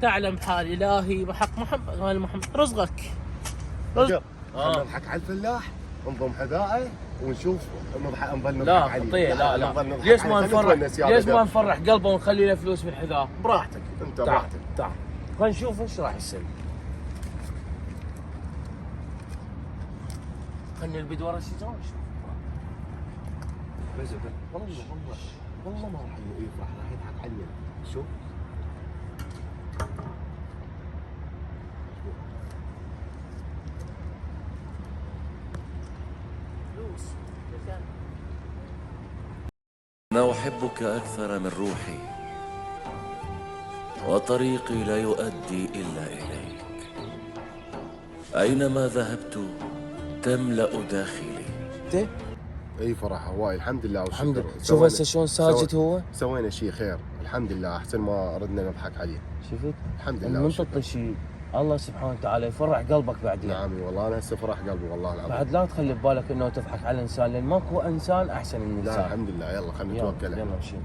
تعلم حال إلهي بحق محمد وآل محمد. رزقك خلينا نضحك على الفلاح، نضم حذائه ونشوف نظل نضحك لا عليه. خطية، لا نظل نضحك ليش عليه. ما خلينا نفرح، نتونس يا ليش بدر. ما نفرح قلبه ونخلي له فلوس بالحذاء؟ براحتك انت، تعال براحتك. تعال خلينا نشوف ايش راح يصير. خلني البيد ورا الشجرة نشوف. بس والله ما راح يفرح، راح يضحك علينا. شوف فلوس. أنا أحبك أكثر من روحي، وطريقي لا يؤدي إلا إليك. أينما ذهبت تملأ داخلي. اي فرح هواي، الحمد لله والشكر. الحمد لله. شوف هسه شلون ساجد هو. سوينا شيء خير، الحمد لله، احسن ما ردنا نضحك عليه. شفت؟ الحمد لله من والشكر. تعطي شيء الله سبحانه وتعالى يفرح قلبك بعدين. نعم والله انا هسه فرح قلبي والله العظيم. بعد لا تخلي ببالك انه تضحك على الانسان، لان ماكو انسان احسن من لا الانسان. الحمد لله. يلا خلينا يلا نتوكل. يلا نمشي.